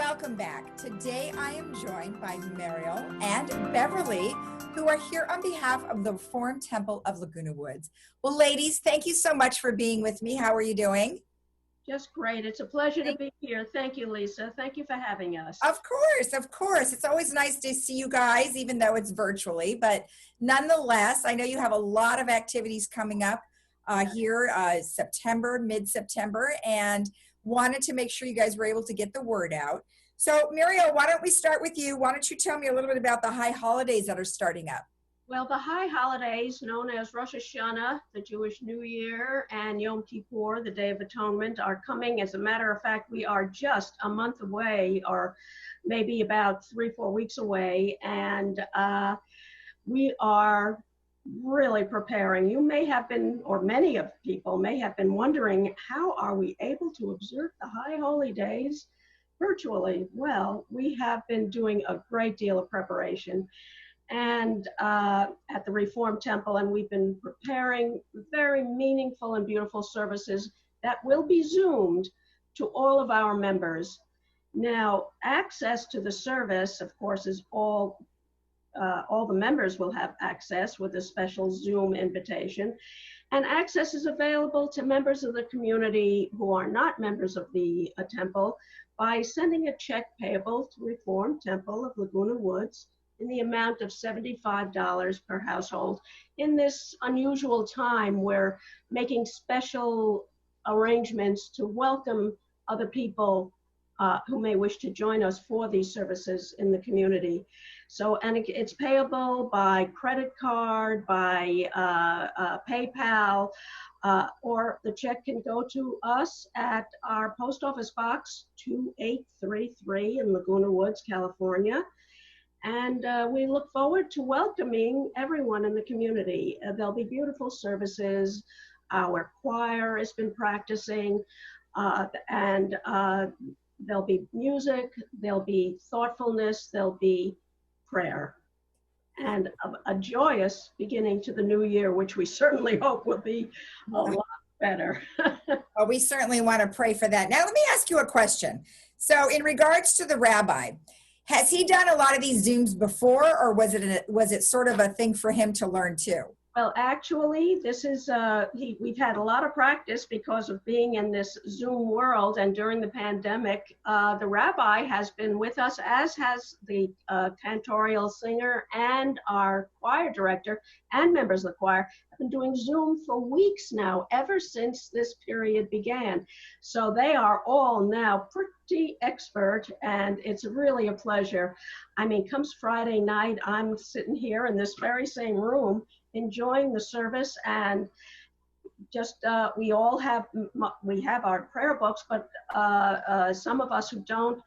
welcome back. Today I am joined by Mariel and Beverly, who are here on behalf of the Reformed Temple of Laguna Woods. Well, ladies, thank you so much for being with me. How are you doing? Just great. It's a pleasure to be here. Thank you, Lisa. Thank you for having us. Of course, of course. It's always nice to see you guys, even though it's virtually. But nonetheless, I know you have a lot of activities coming up here September, mid-September, and wanted to make sure you guys were able to get the word out. So, Mariel, why don't we start with you? Why don't you tell me a little bit about the high holidays that are starting up? Well, the high holidays, known as Rosh Hashanah, the Jewish New Year, and Yom Kippur, the Day of Atonement, are coming. As a matter of fact, we are just a month away, or maybe about 3-4 weeks away, and we are really preparing. You may have been, or many of people may have been wondering, how are we able to observe the high holy days virtually? Well, we have been doing a great deal of preparation and at the Reformed Temple, and we've been preparing very meaningful and beautiful services that will be Zoomed to all of our members. Now, access to the service, of course, is all the members will have access with a special Zoom invitation, and access is available to members of the community who are not members of the temple by sending a check payable to Reformed Temple of Laguna Woods in the amount of $75 per household. In this unusual time, we're making special arrangements to welcome other people who may wish to join us for these services in the community. So, and it's payable by credit card, by PayPal, or the check can go to us at our post office box 2833 in Laguna Woods, California. And we look forward to welcoming everyone in the community. There'll be beautiful services. Our choir has been practicing, and there'll be music, there'll be thoughtfulness, there'll be prayer, and a joyous beginning to the new year, which we certainly hope will be a lot better. Well, we certainly want to pray for that. Now, let me ask you a question. So in regards to the rabbi, has he done a lot of these Zooms before, or was it sort of a thing for him to learn too? Well, actually, this is, we've had a lot of practice because of being in this Zoom world, and during the pandemic, the rabbi has been with us, as has the cantorial singer and our choir director and members of the choir have been doing Zoom for weeks now, ever since this period began. So they are all now pretty expert, and it's really a pleasure. I mean, comes Friday night, I'm sitting here in this very same room enjoying the service, and just we have our prayer books, but some of us who don't,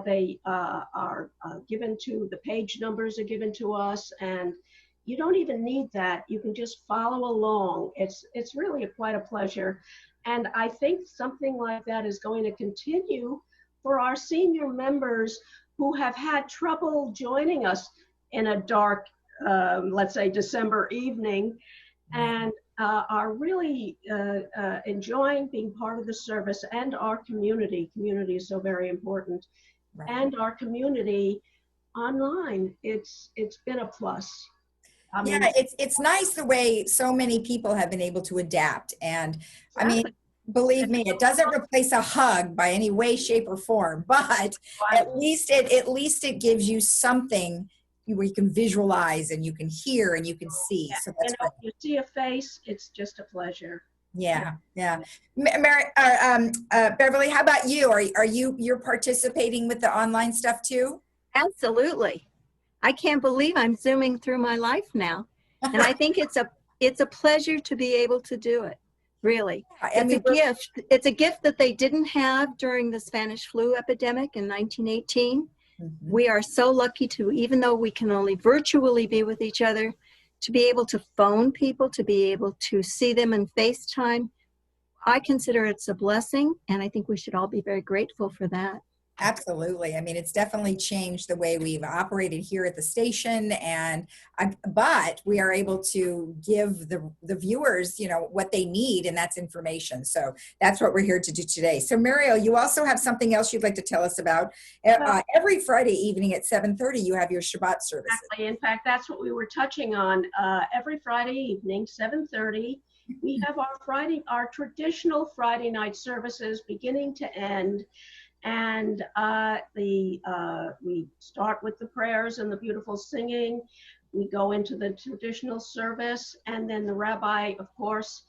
they are given to, the page numbers are given to us, and you don't even need that. You can just follow along. It's really quite a pleasure, and I think something like that is going to continue for our senior members who have had trouble joining us in a dark let's say December evening, and are really enjoying being part of the service, and our community. Community is so very important, right. And our community online. It's been a plus. I mean, yeah, it's nice the way so many people have been able to adapt, and exactly. I mean, believe me, it doesn't replace a hug by any way, shape, or form, but right. at least it gives you something where you can visualize and you can hear and you can see. Yeah. So that's great. You see a face, it's just a pleasure. Yeah. Beverly, how about you? You're participating with the online stuff too? Absolutely. I can't believe I'm Zooming through my life now. And I think it's a pleasure to be able to do it. Really. It's a gift. It's a gift that they didn't have during the Spanish flu epidemic in 1918. Mm-hmm. We are so lucky to, even though we can only virtually be with each other, to be able to phone people, to be able to see them in FaceTime. I consider it's a blessing, and I think we should all be very grateful for that. Absolutely. I mean, it's definitely changed the way we've operated here at the station, and but we are able to give the viewers, what they need, and that's information. So that's what we're here to do today. So Muriel, you also have something else you'd like to tell us about. Every Friday evening at 7:30, you have your Shabbat service. Exactly. In fact, that's what we were touching on. Every Friday evening, 7:30, we have our traditional Friday night services beginning to end. And we start with the prayers and the beautiful singing. We go into the traditional service, and then the rabbi, of course,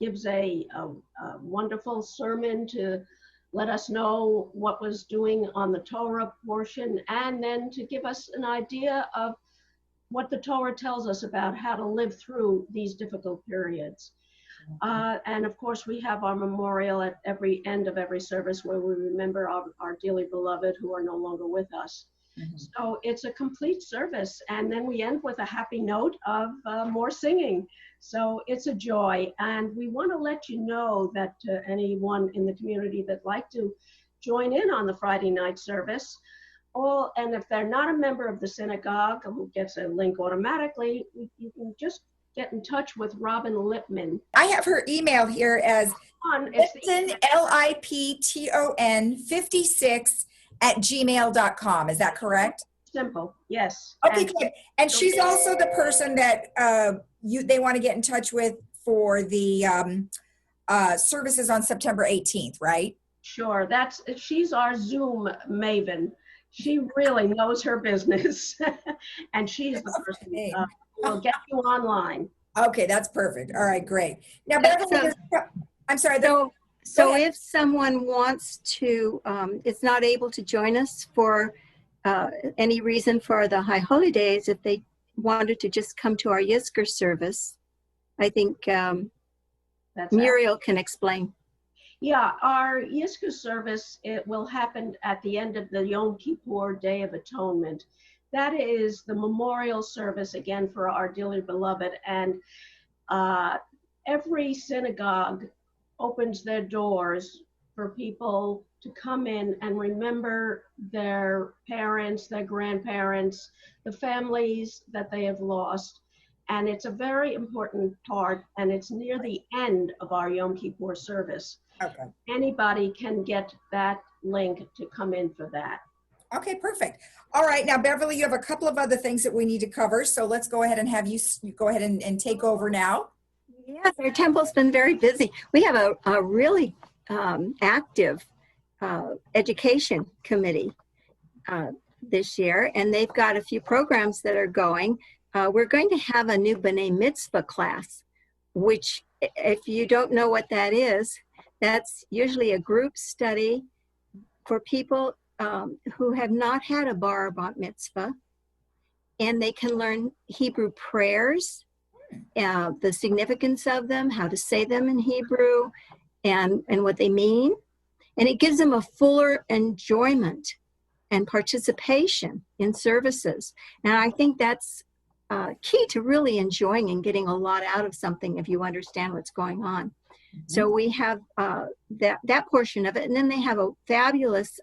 gives a wonderful sermon to let us know what was doing on the Torah portion, and then to give us an idea of what the Torah tells us about how to live through these difficult periods. And of course, we have our memorial at every end of every service where we remember our dearly beloved who are no longer with us. Mm-hmm. So it's a complete service. And then we end with a happy note of more singing. So it's a joy. And we want to let you know that anyone in the community that'd like to join in on the Friday night service, and if they're not a member of the synagogue, who gets a link automatically, you can just get in touch with Robin Lipman. I have her email here as Lipton, Lipton 56 @gmail.com. Is that correct? Simple, yes. Okay, good. And she's also the person that they want to get in touch with for the services on September 18th, right? Sure. She's our Zoom maven. She really knows her business, and she's the person will get you online. Okay, that's perfect. All right, great. Now, Beverly, I'm sorry. So if someone wants to, is not able to join us for any reason for the high holidays, if they wanted to just come to our Yusuf service, I think Muriel can explain. Yeah, our Yusuf service, it will happen at the end of the Yom Kippur Day of Atonement. That is the memorial service, again, for our dearly beloved. And every synagogue opens their doors for people to come in and remember their parents, their grandparents, the families that they have lost. And it's a very important part, and it's near the end of our Yom Kippur service. Okay. Anybody can get that link to come in for that. Okay, perfect. All right, now Beverly, you have a couple of other things that we need to cover, so let's go ahead and have you go ahead and take over now. Yes, our temple's been very busy. We have a really active education committee this year, and they've got a few programs that are going. We're going to have a new B'nai Mitzvah class, which, if you don't know what that is, that's usually a group study for people who have not had a bar or bat mitzvah, and they can learn Hebrew prayers, the significance of them, how to say them in Hebrew, and what they mean. And it gives them a fuller enjoyment and participation in services. And I think that's key to really enjoying and getting a lot out of something if you understand what's going on. Mm-hmm. So we have that portion of it. And then they have a fabulous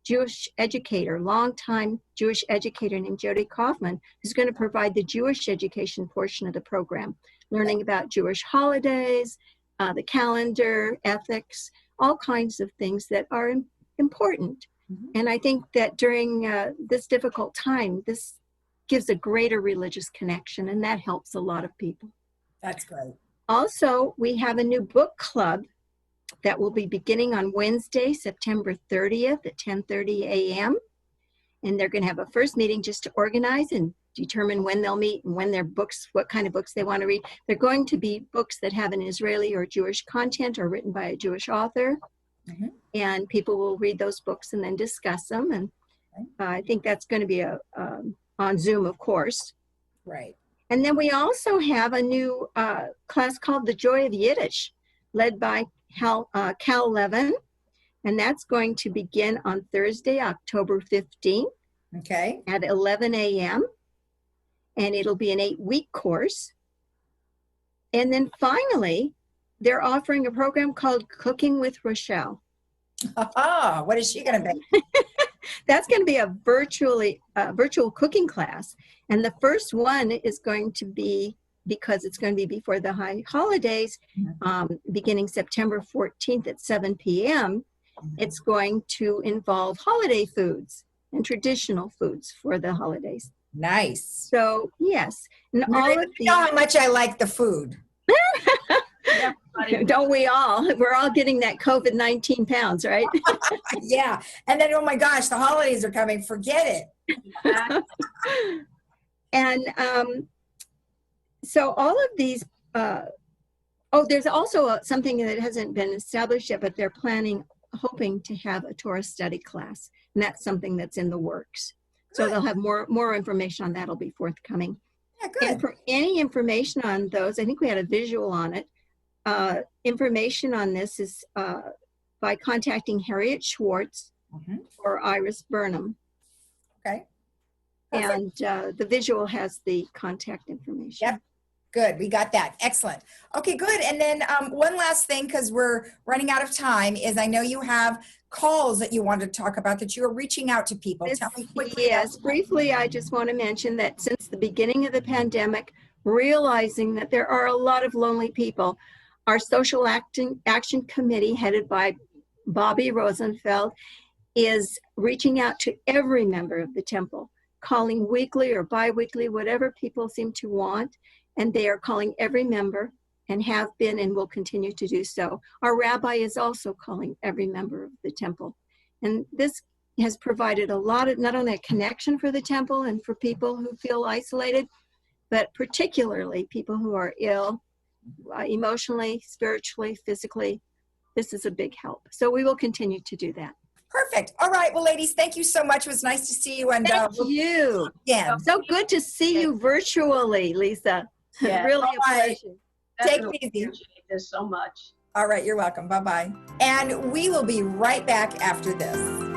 Jewish educator, longtime Jewish educator named Jody Kaufman, who's going to provide the Jewish education portion of the program, learning about Jewish holidays, the calendar, ethics, all kinds of things that are important. Mm-hmm. And I think that during this difficult time, this gives a greater religious connection, and that helps a lot of people. That's great. Also, we have a new book club that will be beginning on Wednesday, September 30th at 10:30 a.m. And they're going to have a first meeting just to organize and determine when they'll meet and when their books, what kind of books they want to read. They're going to be books that have an Israeli or Jewish content or written by a Jewish author. Mm-hmm. And people will read those books and then discuss them. And I think that's going to be on Zoom, of course. Right. And then we also have a new class called The Joy of Yiddish, led by Cal Levin, and that's going to begin on Thursday, October 15th at 11 a.m. And it'll be an 8-week course. And then finally, they're offering a program called Cooking with Rochelle. Oh, what is she going to be? That's going to be a virtual cooking class. And the first one is going to be, because it's going to be before the high holidays, beginning September 14th at 7 p.m., it's going to involve holiday foods and traditional foods for the holidays. Nice. So, yes. And all of you know how much I like the food. Don't we all? We're all getting that COVID-19 pounds, right? Yeah. And then, oh my gosh, the holidays are coming. Forget it. And so all of these, there's also something that hasn't been established yet, but they're hoping to have a Taurus study class. And that's something that's in the works. So they'll have more information on that will be forthcoming. Yeah, good. And for any information on those, I think we had a visual on it. Information on this is by contacting Harriet Schwartz or Iris Burnham. Okay. And the visual has the contact information. Yep. Good. We got that. Excellent. Okay, good. And then one last thing, because we're running out of time, is I know you have calls that you want to talk about, that you are reaching out to people. Tell me quickly. Yes, briefly, I just want to mention that since the beginning of the pandemic, realizing that there are a lot of lonely people, our Social Action Committee, headed by Bobby Rosenfeld, is reaching out to every member of the temple, calling weekly or bi-weekly, whatever people seem to want. And they are calling every member, and have been and will continue to do so. Our rabbi is also calling every member of the temple. And this has provided a lot of, not only a connection for the temple and for people who feel isolated, but particularly people who are ill, emotionally, spiritually, physically. This is a big help. So we will continue to do that. Perfect. All right. Well, ladies, thank you so much. It was nice to see you. And thank you. Yeah. So good to see you virtually, Lisa. Yeah. Really a pleasure. Take it easy. Appreciate this so much. All right. You're welcome. Bye-bye. And we will be right back after this.